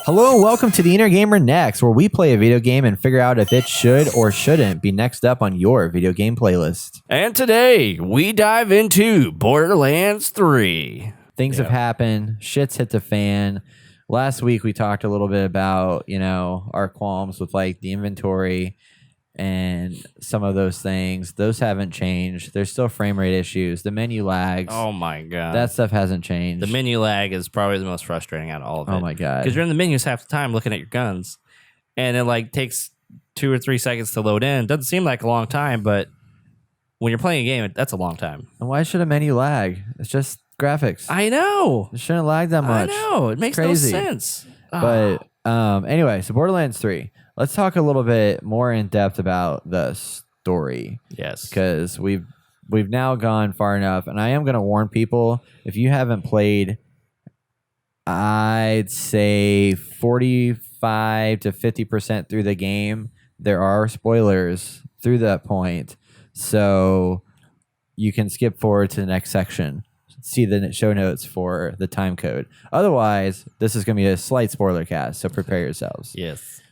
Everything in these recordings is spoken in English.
Hello and welcome to the Inner Gamer Next, where we play a video game and figure out if it should or shouldn't be next up on your video game playlist. And today, we dive into Borderlands 3. Things have happened. Shit's hit the fan. Last week, we talked a little bit about, our qualms with like the inventory and some of those things. Those haven't changed. There's still frame rate issues. The menu lags. Oh my god. That stuff hasn't changed. The menu lag is probably the most frustrating out of all of it. Oh my god. Because you're in the menus half the time looking at your guns, and it like takes 2 or 3 seconds to load in. Doesn't seem like a long time, but when you're playing a game, that's a long time. And why should a menu lag? It's just graphics. I know. It shouldn't lag that much. I know. It makes crazy. no sense. But anyway, so Borderlands 3. Let's talk a little bit more in depth about the story. Yes. Because we've now gone far enough, and I am going to warn people, if you haven't played, I'd say 45 to 50% through the game, there are spoilers through that point. So you can skip forward to the next section. See the show notes for the time code. Otherwise, this is going to be a slight spoiler cast, so prepare yourselves. Yes.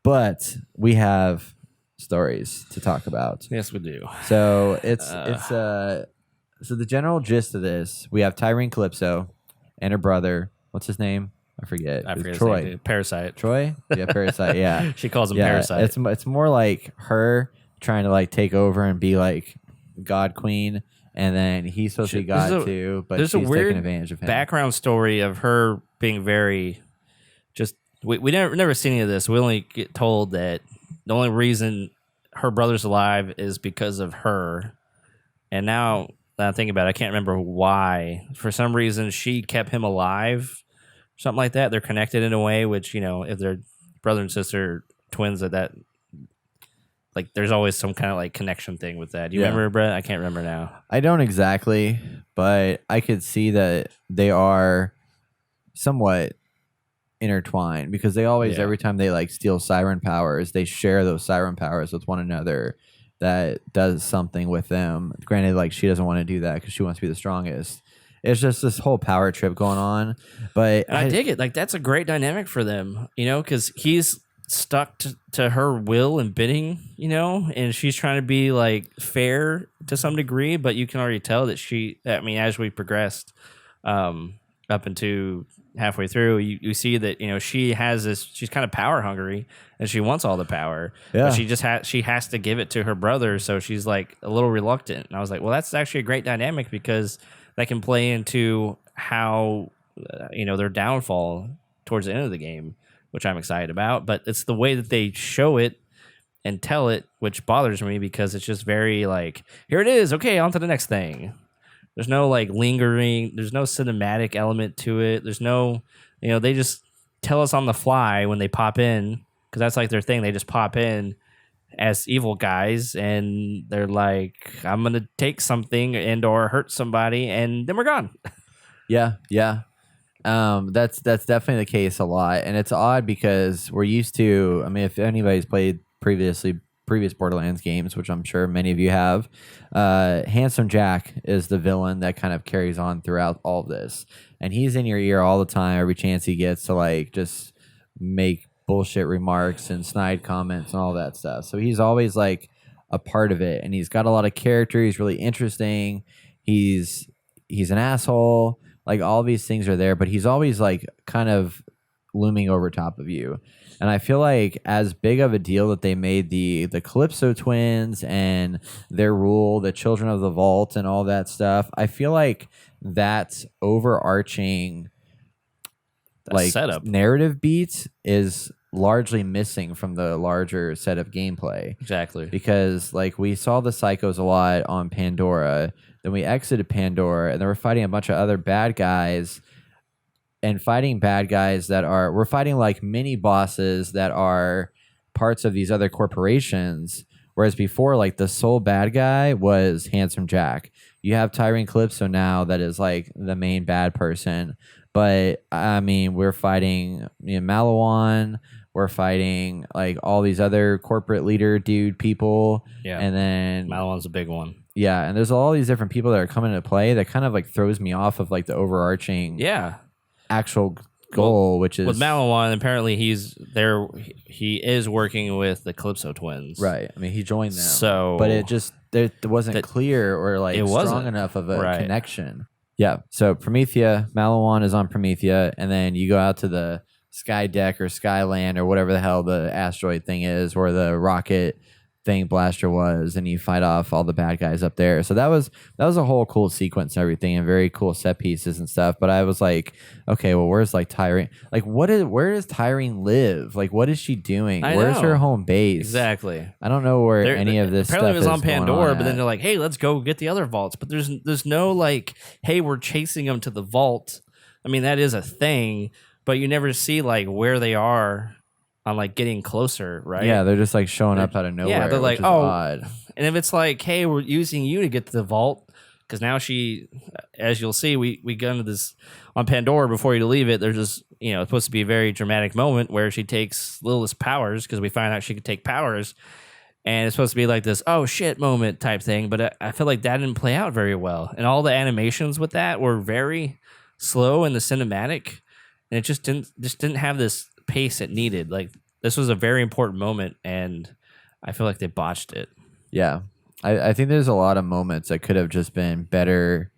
But we have stories to talk about. Yes, we do. So so the general gist of this, we have Tyrene Calypso and her brother. What's his name? I forget. I forget Troy. his name. Parasite. Troy? Yeah, Parasite. Yeah. She calls him Yeah, Parasite. it's more like her trying to like take over and be like God Queen. And then he's supposed to be God too, but she's taking advantage of him. Background story of her being very just. We never seen any of this. We only get told that the only reason her brother's alive is because of her. And now that I'm thinking about it, I can't remember why. For some reason, she kept him alive, something like that. They're connected in a way, which if they're brother and sister twins, that. Like, there's always some kind of, like, connection thing with that. Do you remember, Brett? I can't remember now. I don't exactly, but I could see that they are somewhat intertwined because they always, every time they, like, steal siren powers, they share those siren powers with one another that does something with them. Granted, like, she doesn't want to do that because she wants to be the strongest. It's just this whole power trip going on. But I dig it. Like, that's a great dynamic for them, because he's stuck to her will and bidding, and she's trying to be like fair to some degree, but you can already tell that as we progressed up into halfway through, you see that she has this, she's kind of power hungry and she wants all the power, but she has to give it to her brother, so she's like a little reluctant. And I was like, well, that's actually a great dynamic because that can play into how their downfall towards the end of the game, which I'm excited about. But it's the way that they show it and tell it, which bothers me because it's just very like, here it is. Okay, on to the next thing. There's no like lingering. There's no cinematic element to it. There's no, they just tell us on the fly when they pop in, because that's like their thing. They just pop in as evil guys and they're like, I'm going to take something and or hurt somebody, and then we're gone. Yeah. That's definitely the case a lot, and it's odd because we're used to. I mean, if anybody's played previous Borderlands games, which I'm sure many of you have, Handsome Jack is the villain that kind of carries on throughout all of this, and he's in your ear all the time, every chance he gets to like just make bullshit remarks and snide comments and all that stuff. So he's always like a part of it, and he's got a lot of character. He's really interesting. He's an asshole. Like, all these things are there, but he's always like kind of looming over top of you. And I feel like as big of a deal that they made the Calypso twins and their rule, the Children of the Vault and all that stuff, I feel like that overarching setup narrative beat is largely missing from the larger set of gameplay. Exactly. Because like we saw the Psychos a lot on Pandora, then we exited Pandora, and then we're fighting a bunch of other bad guys, and fighting bad guys we're fighting like mini bosses that are parts of these other corporations. Whereas before, like the sole bad guy was Handsome Jack. You have Tyrene Calypso now that is like the main bad person. But I mean, we're fighting Malawan. We're fighting like all these other corporate leader dude people. Yeah. And then Malawan's a big one. Yeah, and there's all these different people that are coming into play that kind of like throws me off of like the overarching actual goal, which is with Malawan. Apparently, he's there. He is working with the Calypso twins. right. I mean, he joined them, So, but it wasn't clear or like it strong wasn't. enough of a Right. connection. Yeah. So Promethea, Malawan is on Promethea, and then you go out to the Sky Deck or Skyland or whatever the hell the asteroid thing is, where the rocket thing blaster was, and you fight off all the bad guys up there. So that was a whole cool sequence and everything, and very cool set pieces and stuff. But I was like, okay, well, where's like Tyrene? Like, where does Tyrene live? Like, what is she doing? Where's her home base? Exactly. I don't know where any of this apparently stuff it was on is going Pandora, but then at. they're like, hey, let's go get the other vaults. But there's no like, hey, we're chasing them to the vault. I mean, that is a thing, but you never see like where they are on like getting closer, right? Yeah, they're just like showing up out of nowhere. Yeah, they're like, which is oh, odd. And if it's like, hey, we're using you to get to the vault, because now she, as you'll see, we go into this on Pandora before you leave it. There's just, it's supposed to be a very dramatic moment where she takes Lilith's powers, because we find out she could take powers, and it's supposed to be like this, oh shit moment type thing. But I feel like that didn't play out very well, and all the animations with that were very slow in the cinematic, and it just didn't have this pace it needed. Like, this was a very important moment, and I feel like they botched it. Yeah. I think there's a lot of moments that could have just been better.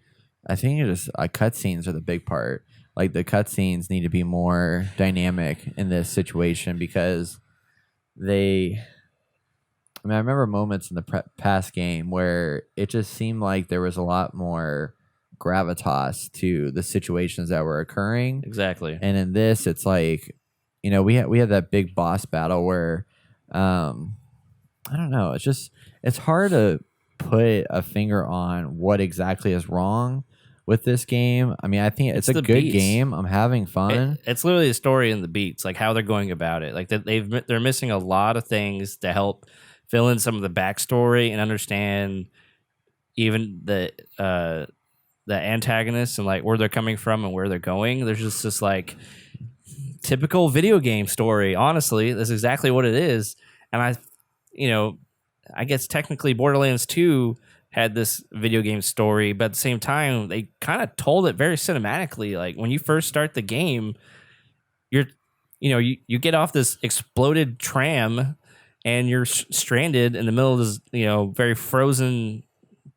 I think it just cutscenes are the big part. Like, the cutscenes need to be more dynamic in this situation, because I remember moments in the past game where it just seemed like there was a lot more gravitas to the situations that were occurring. Exactly. And in this, it's like, we had that big boss battle where, I don't know. It's hard to put a finger on what exactly is wrong with this game. I mean, I think it's a good beats. game. I'm having fun. It's literally the story and the beats, like how they're going about it. Like they're missing a lot of things to help fill in some of the backstory and understand even the antagonists and like where they're coming from and where they're going. There's just this like typical video game story. Honestly, that's exactly what it is. And I guess technically Borderlands 2 had this video game story, but at the same time, they kind of told it very cinematically. Like, when you first start the game, you get off this exploded tram and you're stranded in the middle of this, very frozen,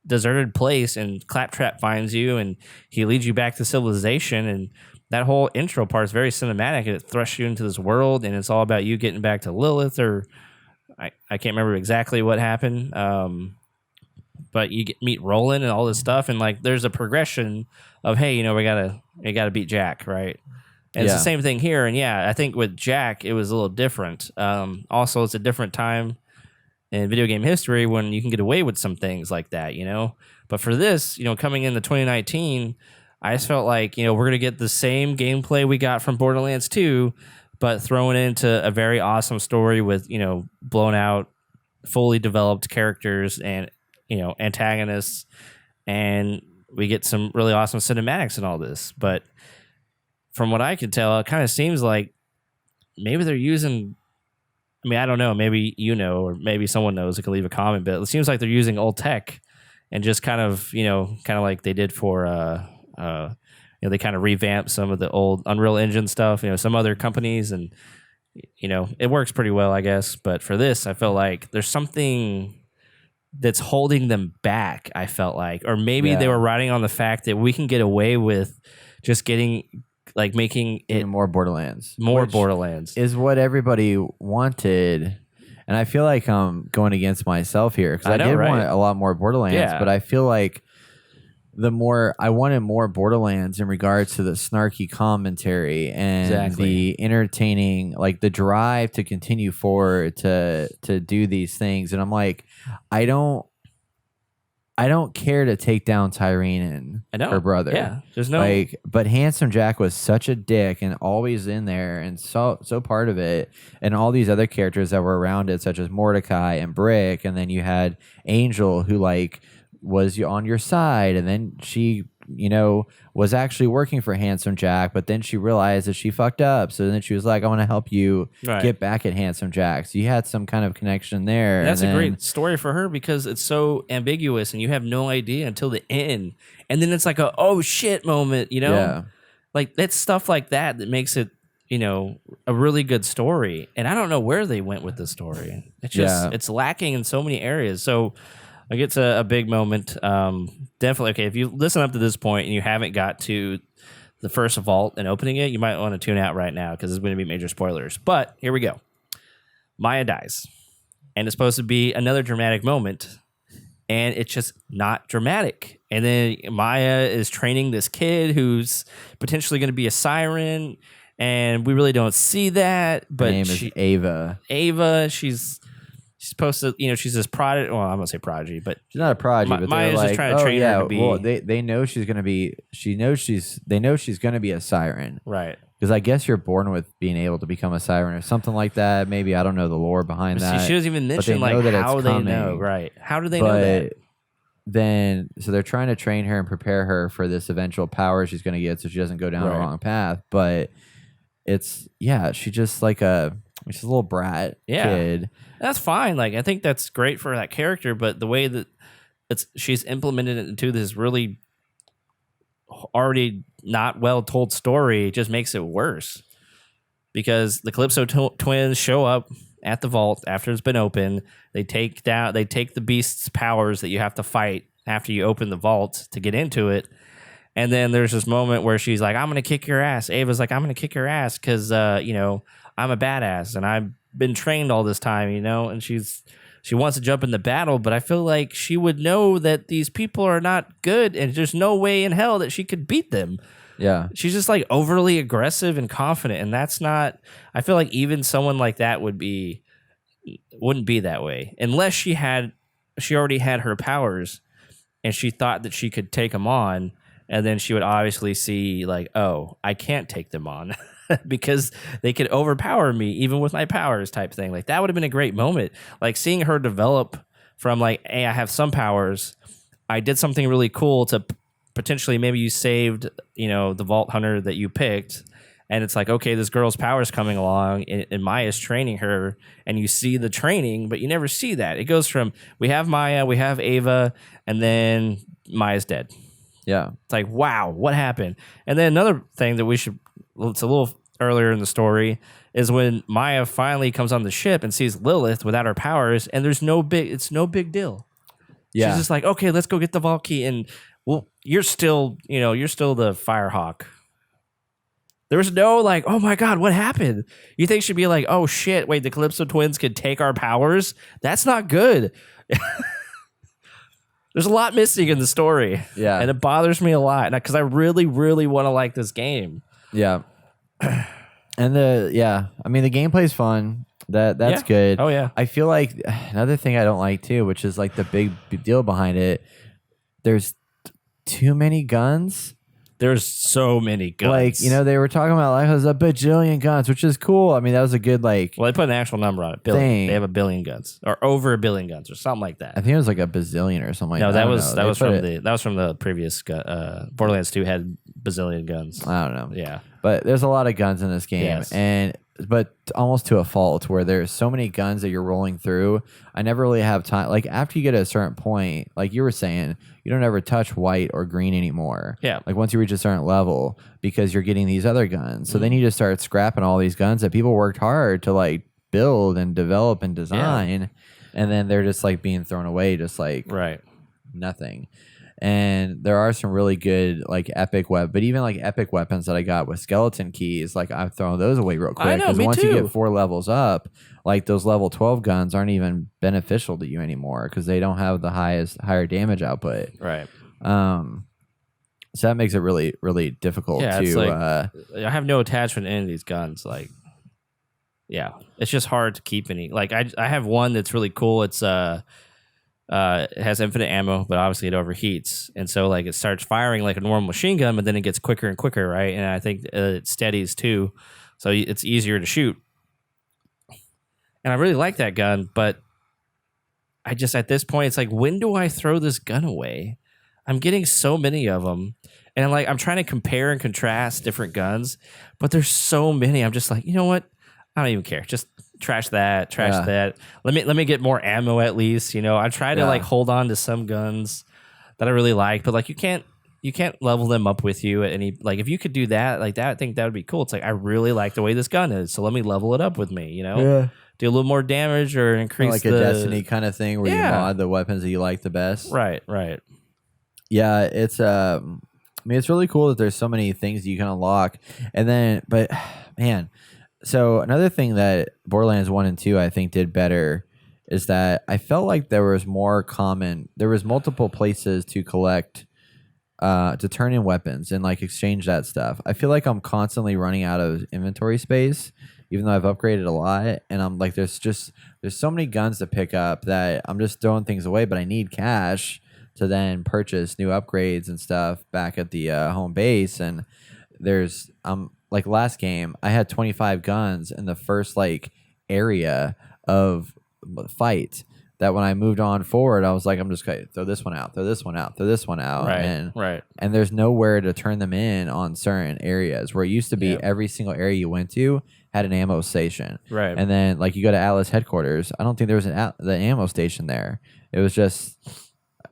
deserted place, and Claptrap finds you and he leads you back to civilization. And that whole intro part is very cinematic, and it thrusts you into this world, and it's all about you getting back to Lilith, or I can't remember exactly what happened, but you meet Roland and all this stuff, and like there's a progression of, hey, we gotta beat Jack, right? And it's the same thing here, and I think with Jack it was a little different. Also, it's a different time in video game history when you can get away with some things like that, But for this, coming into 2019, I just felt like we're gonna get the same gameplay we got from Borderlands 2. But thrown into a very awesome story with, blown out, fully developed characters and, antagonists. And we get some really awesome cinematics in all this. But from what I can tell, it kind of seems like maybe they're using, I don't know, maybe or maybe someone knows who can leave a comment, but it seems like they're using old tech and just kind of like they did for, they kind of revamped some of the old Unreal Engine stuff, some other companies, and, it works pretty well, I guess. But for this, I felt like there's something that's holding them back, I felt like. Or maybe they were riding on the fact that we can get away with just making it more Borderlands. Borderlands. Is what everybody wanted. And I feel like I'm going against myself here, because I did want a lot more Borderlands, but I feel like I wanted more Borderlands in regards to the snarky commentary and the entertaining, like the drive to continue forward to do these things. And I'm like, I don't care to take down Tyrene and her brother. Yeah, there's no but Handsome Jack was such a dick and always in there and so part of it, and all these other characters that were around it, such as Mordecai and Brick, and then you had Angel, who was on your side, and then she was actually working for Handsome Jack, but then she realized that she fucked up, so then she was like, I want to help you get back at Handsome Jack. So you had some kind of connection there. That's a great story for her, because it's so ambiguous and you have no idea until the end, and then it's like a oh shit moment, like that's stuff like that makes it a really good story, and I don't know where they went with the story. It's just it's lacking in so many areas. So like it's a big moment. Definitely. Okay, if you listen up to this point and you haven't got to the first vault and opening it, you might want to tune out right now because it's going to be major spoilers. But here we go. Maya dies, and it's supposed to be another dramatic moment, and it's just not dramatic. And then Maya is training this kid who's potentially going to be a siren, and we really don't see that. But her name is Ava. Ava, she's supposed to, she's this prodigy. Well, I'm gonna say prodigy, but she's not a prodigy. But Maya's like, just trying to train her to be. Well, they know she's gonna be. They know she's gonna be a siren, right? Because I guess you're born with being able to become a siren or something like that. Maybe I don't know the lore behind that. She doesn't even mention like how they know, right? How do they know that? Then, so they're trying to train her and prepare her for this eventual power she's going to get, so she doesn't go down the wrong path. But she's just like she's a little brat kid. That's fine. Like I think that's great for that character, but the way that she's implemented it into this really already not well told story just makes it worse. Because the Calypso twins show up at the vault after it's been opened. They take the beast's powers that you have to fight after you open the vault to get into it. And then there's this moment where she's like, I'm going to kick your ass. Ava's like, I'm going to kick your ass because, I'm a badass and I've been trained all this time, and she wants to jump in the battle, but I feel like she would know that these people are not good and there's no way in hell that she could beat them. Yeah. She's just like overly aggressive and confident. And that's not, I feel like even someone like that wouldn't be that way unless she already had her powers and she thought that she could take them on. And then she would obviously see like, oh, I can't take them on because they could overpower me even with my powers type thing. Like that would have been a great moment. Like seeing her develop from like, hey, I have some powers. I did something really cool to potentially maybe you saved, the Vault Hunter that you picked. And it's like, okay, this girl's power's coming along and Maya's training her and you see the training, but you never see that. It goes from we have Maya, we have Ava, and then Maya's dead. Yeah. It's like, wow, what happened? And then another thing that it's a little earlier in the story is when Maya finally comes on the ship and sees Lilith without her powers and it's no big deal. Yeah. She's just like, okay, let's go get the vault key. And well, you're still the Firehawk. There was no like, oh my God, what happened? You think she'd be like, oh shit, wait, the Calypso twins could take our powers? That's not good. There's a lot missing in the story. Yeah. And it bothers me a lot because I really, really want to like this game. Yeah. And the gameplay's fun. That's good. Oh yeah. I feel like another thing I don't like too, which is like the big deal behind it, there's too many guns. There's so many guns. Like, they were talking about like there's a bajillion guns, which is cool. I mean, that was a good like. Well, they put an actual number on it. Billion. They have 1 billion guns, or over 1 billion guns, or something like that. I think it was like a bazillion or something. No, that was from the previous. Borderlands 2 had bazillion guns. I don't know. Yeah, but there's a lot of guns in this game, but almost to a fault where there's so many guns that you're rolling through. I never really have time. Like after you get to a certain point, like you were saying, you don't ever touch white or green anymore. Yeah. Like once you reach a certain level, because you're getting these other guns. So then you just start scrapping all these guns that people worked hard to like build and develop and design. Yeah. And then they're just like being thrown away, just like nothing. And there are some really good like epic but even like epic weapons that I got with skeleton keys, like I'm throwing those away real quick because once you get 4 levels up, like those level 12 guns aren't even beneficial to you anymore because they don't have the higher damage output. Right. So that makes it really, really difficult to. It's like, I have no attachment to any of these guns. Like, yeah, it's just hard to keep any. Like I have one that's really cool. It's it has infinite ammo, but obviously it overheats, and so like it starts firing like a normal machine gun, but then it gets quicker and quicker, right? And I think it steadies too, so it's easier to shoot. And I really like that gun, but I just at this point, it's like, when do I throw this gun away? I'm getting so many of them, and I'm trying to compare and contrast different guns, but there's so many. I'm just like, you know what? I don't even care. Just trash that. Let me get more ammo at least. I try to like hold on to some guns that I really like, but like you can't you can't level them up with you at any like if you could do that like that I think that would be cool. It's like I really like the way this gun is, so let me level it up with me, you know? Yeah. Do a little more damage or Kind increase of like the a Destiny kind of thing where you Yeah. mod the weapons that you like the best. Right, right. Yeah, it's I mean it's really cool that there's so many things you can unlock. And then but man, so another thing that Borderlands 1 and 2 I think did better is that I felt like there was multiple places to collect to turn in weapons and like exchange that stuff. I feel like I'm constantly running out of inventory space, even though I've upgraded a lot. And I'm like, there's so many guns to pick up that I'm just throwing things away, but I need cash to then purchase new upgrades and stuff back at the home base. And there's like last game, I had 25 guns in the first like area of fight. That when I moved on forward, I was like, I'm just gonna throw this one out, throw this one out, throw this one out, Right. and there's nowhere to turn them in on certain areas where it used to be every single area you went to had an ammo station, Right. and then like you go to Atlas headquarters, I don't think there was the ammo station there. It was just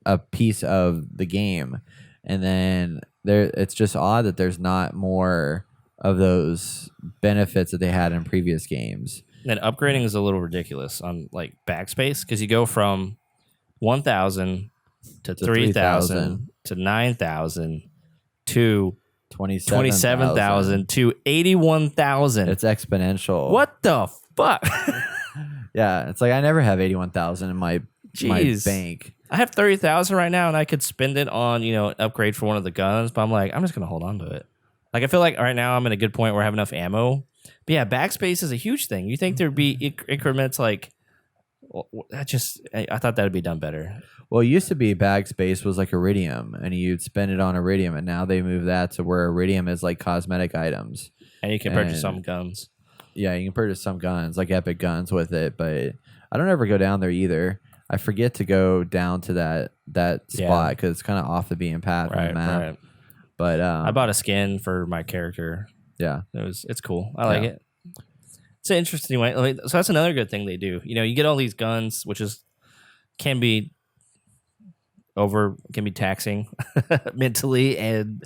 a piece of the game, and then it's just odd that there's not more of those benefits that they had in previous games. And upgrading is a little ridiculous on like backspace because you go from 1,000 to 3,000 to 9,000 to 27,000 to 81,000. It's exponential. What the fuck? Yeah, it's like I never have 81,000 in my bank. I have 30,000 right now, and I could spend it on an upgrade for one of the guns. But I'm like, I'm just gonna hold on to it. Like I feel like right now I'm in a good point where I have enough ammo. But yeah, backspace is a huge thing. You think there'd be increments like? I thought that'd be done better. Well, it used to be backspace was like iridium, and you'd spend it on iridium, and now they moved that to where iridium is like cosmetic items. And you can purchase some guns. Yeah, you can purchase some guns, like epic guns with it, but I don't ever go down there either. I forget to go down to that spot because it's kind of off the beaten path on the map. Right. But I bought a skin for my character. Yeah, it's cool. I like it. It's an interesting way. So that's another good thing they do. You get all these guns, which can be taxing mentally and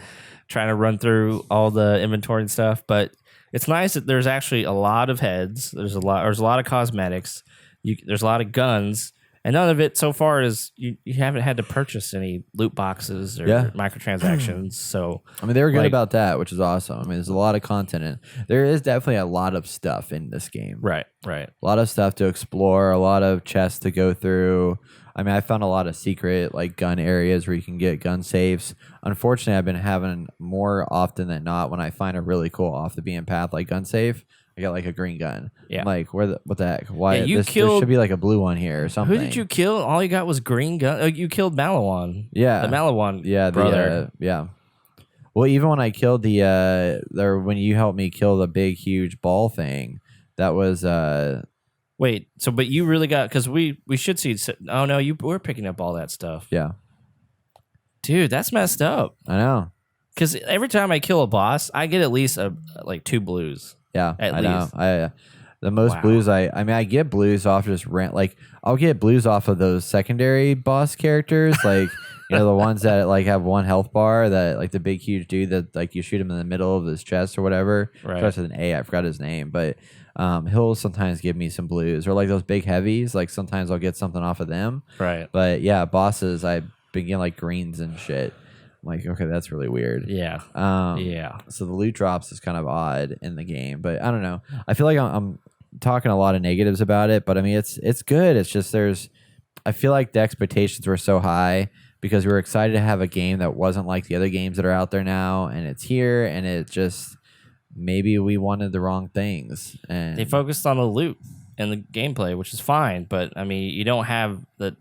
trying to run through all the inventory and stuff. But it's nice that there's actually a lot of heads. There's a lot of cosmetics. There's a lot of guns. And none of it so far is you haven't had to purchase any loot boxes or microtransactions. So I mean, they were good about that, which is awesome. I mean, there's a lot of content in. There is definitely a lot of stuff in this game. Right. A lot of stuff to explore, a lot of chests to go through. I mean, I found a lot of secret like gun areas where you can get gun safes. Unfortunately, I've been having more often than not when I find a really cool off the beaten path like gun safe. I got like a green gun. Yeah. I'm like, what the heck? Why? There should be like a blue one here or something. Who did you kill? All you got was green gun. Oh, you killed Malawan. Yeah. The Malawan brother. Well, even when I killed when you helped me kill the big, huge ball thing, that was... Wait, but you really got... Because we should see... Oh, no, we're picking up all that stuff. Yeah. Dude, that's messed up. I know. Because every time I kill a boss, I get at least like 2 blues. Yeah, I know. The most blues I get blues off just rent. Like I'll get blues off of those secondary boss characters, like the ones that like have 1 health bar. That like the big huge dude that like you shoot him in the middle of his chest or whatever. Right. Starts with an A. I forgot his name, but he'll sometimes give me some blues or like those big heavies. Like sometimes I'll get something off of them. Right. But yeah, bosses I begin like greens and shit. I'm like, okay, that's really weird. Yeah. So the loot drops is kind of odd in the game, but I don't know. I feel like I'm talking a lot of negatives about it, but I mean, it's good. It's just I feel like the expectations were so high because we were excited to have a game that wasn't like the other games that are out there now, and it's here, and it just maybe we wanted the wrong things. And they focused on the loot and the gameplay, which is fine, but I mean, you don't have the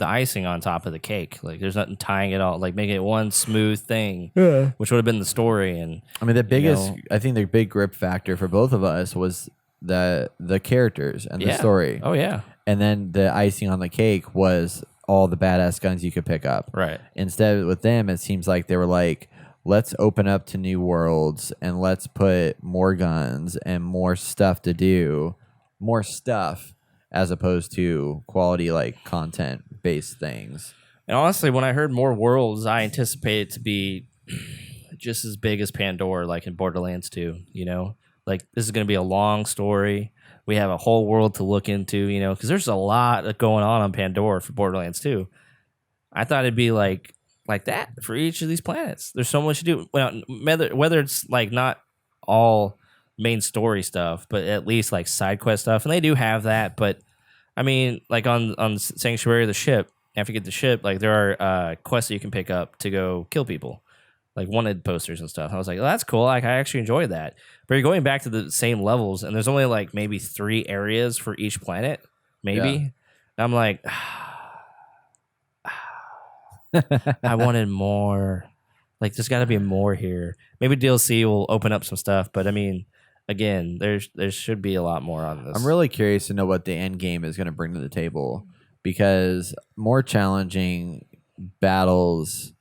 icing on top of the cake. Like, there's nothing tying it all, like making it one smooth thing, which would have been the story. And I mean, I think the big grip factor for both of us was the characters and the story. Oh yeah, and then the icing on the cake was all the badass guns you could pick up. Right. Instead, with them, it seems like they were like, let's open up to new worlds and let's put more guns and more stuff to do. More stuff as opposed to quality like content based things. And honestly, when I heard more worlds, I anticipate it to be just as big as Pandora, like in Borderlands 2, you know? Like, this is going to be a long story. We have a whole world to look into, you know, because there's a lot going on Pandora for Borderlands 2. I thought it'd be like that for each of these planets. There's so much to do. Well, whether it's like not all main story stuff, but at least like side quest stuff, and they do have that. But I mean, like on Sanctuary, the ship. After you get the ship, like there are quests that you can pick up to go kill people, like wanted posters and stuff. I was like, oh, that's cool. Like I actually enjoyed that. But you're going back to the same levels, and there's only like maybe 3 areas for each planet, maybe. Yeah. And I'm like, I wanted more. Like, there's got to be more here. Maybe DLC will open up some stuff, but I mean, again, there should be a lot more on this. I'm really curious to know what the end game is going to bring to the table, because more challenging battles,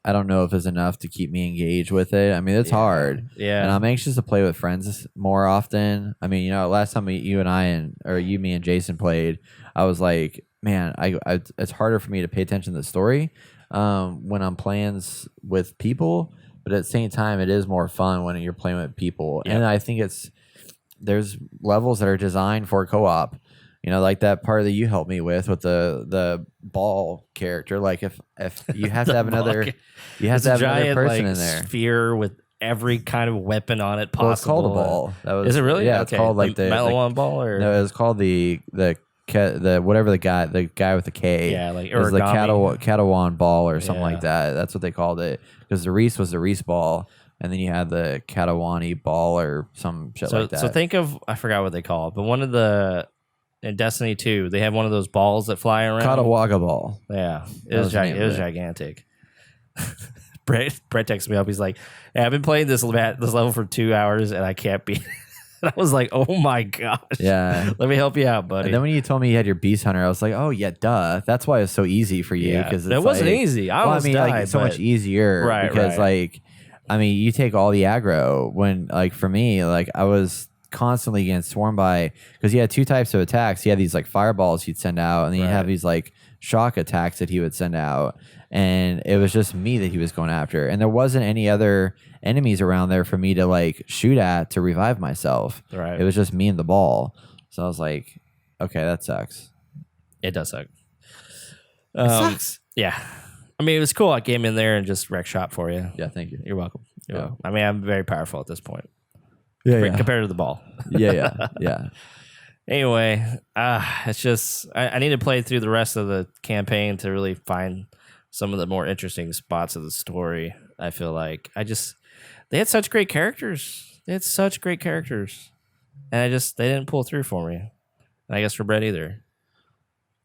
I don't know if it's enough to keep me engaged with it. I mean, it's hard. Yeah. And I'm anxious to play with friends more often. I mean, you know, last time you and I me and Jason played, I was like, man, I it's harder for me to pay attention to the story when I'm playing with people. But at the same time, it is more fun when you're playing with people. Yep. And I think there's levels that are designed for co-op. You know, like that part that you helped me with the ball character. Like if you have to have another, you have to have another person in there. Sphere with every kind of weapon on it possible. Well, it's called a ball. Is it really? Yeah, okay. it's called like the Metalon ball, or no, it's called the whatever the guy with the K. Yeah, like it was the Catalan ball or something Yeah. like that. That's what they called it, because the Reese was the Reese ball, and then you had the Catawani ball or some shit like that. So think of, I forgot what they call it, but one of the in Destiny 2, they have one of those balls that fly around. Catawaga ball. Yeah, it That was was the name of it. gigantic. Brett texted me up. He's like, hey, I've been playing this level for 2 hours and I can't beat it. And I was like, oh my gosh. Yeah. Let me help you out, buddy. And then when you told me you had your Beast Hunter, I was like, oh yeah, duh. That's why it's so easy for you, because it wasn't easy. I almost died, like it's so much easier, Right, because right. like, I mean, you take all the aggro when, like, for me, like I was constantly getting swarmed by, because you had 2 types of attacks. You had these like fireballs he'd send out, and then you Right. have these like shock attacks that he would send out, and it was just me that he was going after, and there wasn't any other enemies around there for me to like shoot at to revive myself. Right. It was just me and the ball. So I was like, okay, that sucks. It does suck. It sucks. Yeah. I mean, it was cool. I came in there and just wreck shop for you. Yeah, thank you. You're welcome. You're Yeah. welcome. I mean, I'm very powerful at this point. Yeah, Compared to the ball. yeah. Anyway, it's just I need to play through the rest of the campaign to really find some of the more interesting spots of the story. I feel like they had such great characters. And they didn't pull through for me. And I guess for Brett either.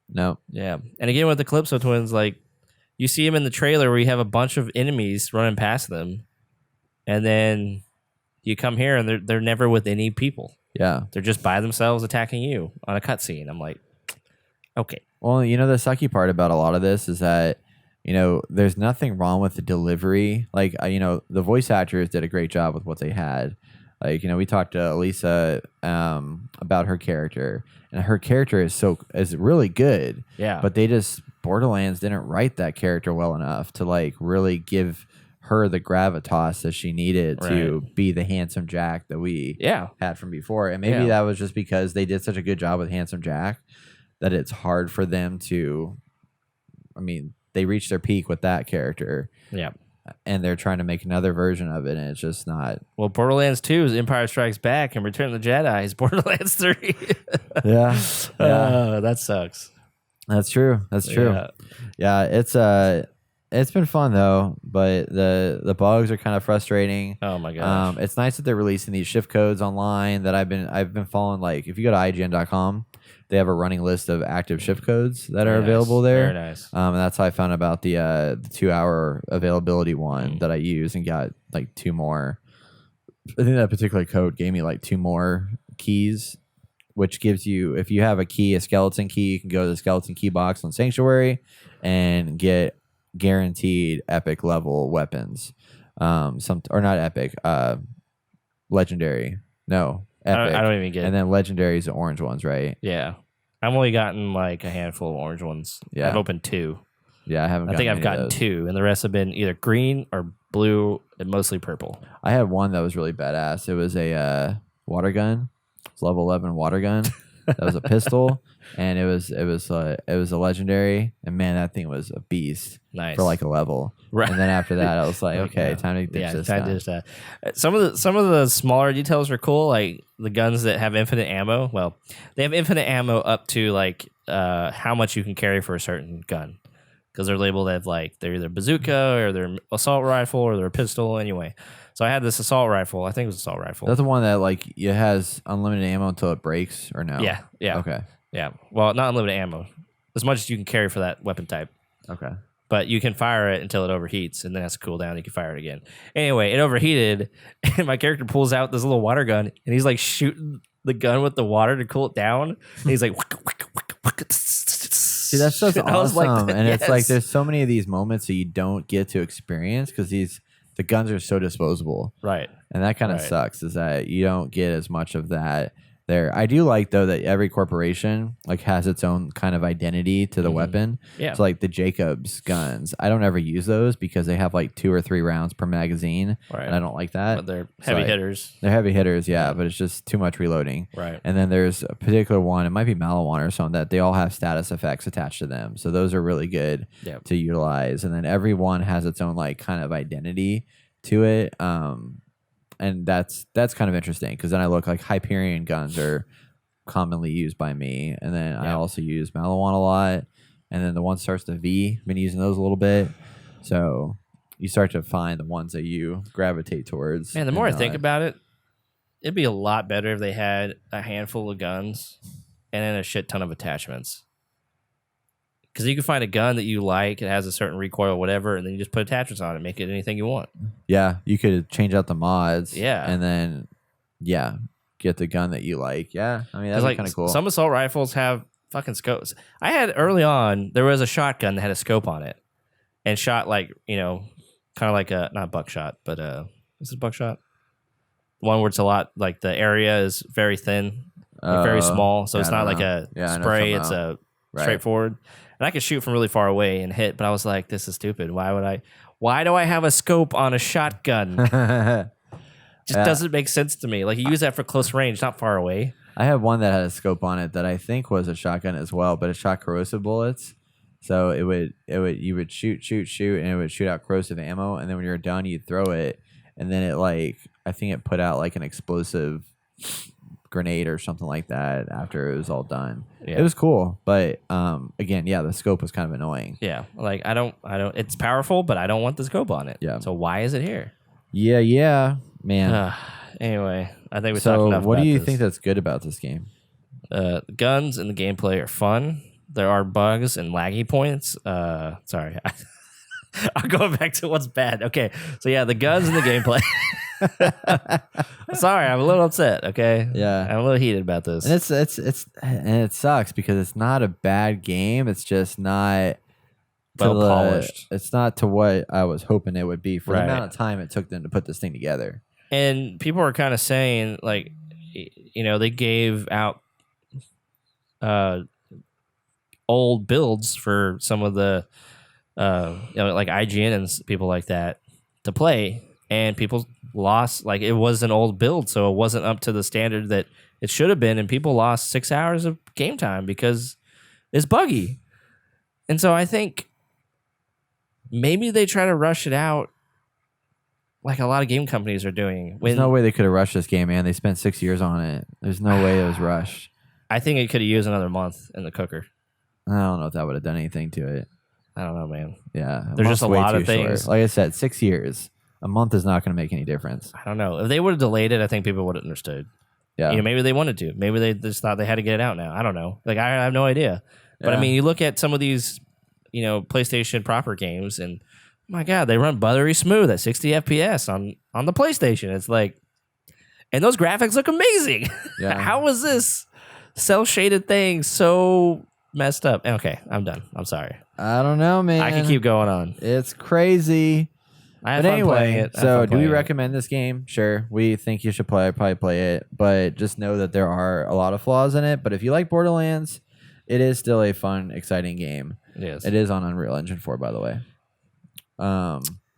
No. Yeah. And again with the Calypso twins, like you see them in the trailer where you have a bunch of enemies running past them, and then you come here and they're never with any people. Yeah. They're just by themselves attacking you on a cutscene. I'm like, okay. Well, you know, the sucky part about a lot of this is that, you know, there's nothing wrong with the delivery. Like, you know, the voice actors did a great job with what they had. Like, you know, we talked to Elisa about her character, and her character is really good. Yeah. But Borderlands didn't write that character well enough to like really give her the gravitas that she needed to be the handsome Jack that we had from before. And maybe that was just because they did such a good job with handsome Jack that it's hard for them to, I mean, they reached their peak with that character. Yeah. And they're trying to make another version of it, and it's just not. Well, Borderlands 2 is Empire Strikes Back, and Return of the Jedi is Borderlands 3. Yeah. That sucks. That's true. Yeah, it's been fun though, but the bugs are kind of frustrating. Oh my gosh. It's nice that they're releasing these shift codes online that I've been following. Like, if you go to IGN.com, they have a running list of active shift codes that are available there. Very nice. And that's how I found about the 2-hour availability one that I used and got like 2 more. I think that particular code gave me like 2 more keys, which gives you, if you have a skeleton key, you can go to the skeleton key box on Sanctuary and get guaranteed epic level weapons. Or not epic, legendary. No, epic. I don't even get it. And then legendary is the orange ones, right? Yeah. I've only gotten like a handful of orange ones. Yeah. I've opened 2. Yeah, I haven't. I think I've any of gotten those. 2, and the rest have been either green or blue, and mostly purple. I had one that was really badass. It was a water gun. It's level 11 water gun. That was a pistol, and it was a legendary. And man, that thing was a beast. Nice. For like a level. Right. And then after that, I was like, okay, Yeah. time to ditch this. Time to ditch that. Some of the smaller details are cool, like the guns that have infinite ammo. Well, they have infinite ammo up to like how much you can carry for a certain gun, because they're labeled as like they're either bazooka or they're assault rifle or they're a pistol. Anyway, so I had this assault rifle. I think it was assault rifle. That's the one that like it has unlimited ammo until it breaks, or no? Yeah. Okay. Yeah. Well, not unlimited ammo, as much as you can carry for that weapon type. Okay. But you can fire it until it overheats, and then it has to cool down. You can fire it again. Anyway, it overheated, and my character pulls out this little water gun, and he's like shooting the gun with the water to cool it down. And he's like, See, that's just awesome. Like, and it's like there's so many of these moments that you don't get to experience because the guns are so disposable. Right. And that kind of sucks, is that you don't get as much of that there. I do like, though, that every corporation like has its own kind of identity to the weapon. Yeah. So like the Jacobs guns, I don't ever use those because they have like 2 or 3 rounds per magazine. Right. And I don't like that. But they're heavy hitters. They're heavy hitters, yeah, but it's just too much reloading. Right. And then there's a particular one, it might be Malawan or something, that they all have status effects attached to them. So those are really good to utilize. And then every one has its own like kind of identity to it. And that's kind of interesting, because then I look like Hyperion guns are commonly used by me. And then I also use Malawan a lot. And then the one starts to V. Been using those a little bit. So you start to find the ones that you gravitate towards. Man, the more I think about it, it'd be a lot better if they had a handful of guns and then a shit ton of attachments. Because you can find a gun that you like, it has a certain recoil, whatever, and then you just put attachments on it, make it anything you want. Yeah, you could change out the mods. Yeah. And then, get the gun that you like. Yeah, I mean, that's like, kind of cool. Some assault rifles have fucking scopes. I had early on, there was a shotgun that had a scope on it and shot like, kind of like a, not buckshot, but is it buckshot? One where it's a lot, like the area is very thin, like very small. So it's not like a spray, it's a straightforward. And I could shoot from really far away and hit, but I was like, this is stupid. Why do I have a scope on a shotgun? Just doesn't make sense to me. Like, you use that for close range, not far away. I had one that had a scope on it that I think was a shotgun as well, but it shot corrosive bullets. So you would shoot, and it would shoot out corrosive ammo, and then when you're done, you'd throw it, and then I think it put out like an explosive grenade or something like that after it was all done. Yeah. It was cool, but again, the scope was kind of annoying. Yeah, like I don't. It's powerful, but I don't want the scope on it. Yeah. So why is it here? Yeah, man. Anyway, I think we talked So, enough. What about do you this. think that's good about this game? The guns and the gameplay are fun. There are bugs and laggy points. Sorry, I'm going back to what's bad. Okay, so the guns and the gameplay. Sorry, I'm a little upset. Okay, Yeah, I'm a little heated about this. And it sucks because it's not a bad game. It's just not well polished. It's not to what I was hoping it would be for the amount of time it took them to put this thing together. And people are kind of saying, like, they gave out old builds for some of the like IGN and people like that to play, and people lost, like, it was an old build, so it wasn't up to the standard that it should have been, and people lost 6 hours of game time because it's buggy. And so I think maybe they try to rush it out like a lot of game companies are doing. There's no way they could have rushed this game, man. They spent 6 years on it. There's no way it was rushed. I think it could have used another month in the cooker. I don't know if that would have done anything to it. I don't know, man. Yeah. There's just a lot of things. Short. Like I said, 6 years. A month is not going to make any difference. I don't know. If they would have delayed it, I think people would have understood. Yeah. Maybe they wanted to. Maybe they just thought they had to get it out now. I don't know. Like, I have no idea. But I mean, you look at some of these, PlayStation proper games, and my God, they run buttery smooth at 60 FPS on the PlayStation. It's like, and those graphics look amazing. Yeah. How is this cell shaded thing so messed up? Okay, I'm done. I'm sorry. I don't know, man. I can keep going on. It's crazy. But anyway, so do we recommend this game? Sure. We think you should probably play it, but just know that there are a lot of flaws in it. But if you like Borderlands, it is still a fun, exciting game. Yes. It is on Unreal Engine 4, by the way.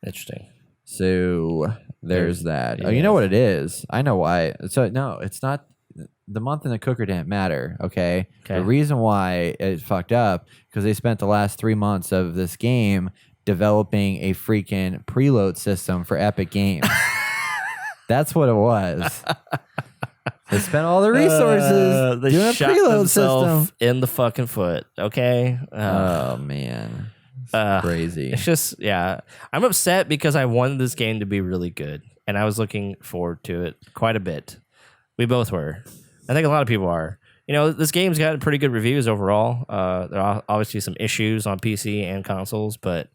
Interesting. So there's that. Oh, you yes. know what it is? I know why. So no, it's not. The month in the cooker didn't matter. Okay. Okay. The reason why it fucked up because they spent the last 3 months of this game developing a freaking preload system for Epic Games. That's what it was. They spent all the resources They doing a shot preload themselves system. in the fucking foot. Okay. Oh man, crazy. It's just, yeah. I'm upset because I wanted this game to be really good, and I was looking forward to it quite a bit. We both were. I think a lot of people are. You know, this game's got pretty good reviews overall. There are obviously some issues on PC and consoles, but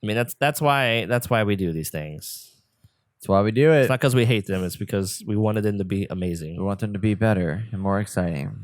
I mean that's why we do these things. That's why we do it. It's not because we hate them. It's because we wanted them to be amazing. We want them to be better and more exciting.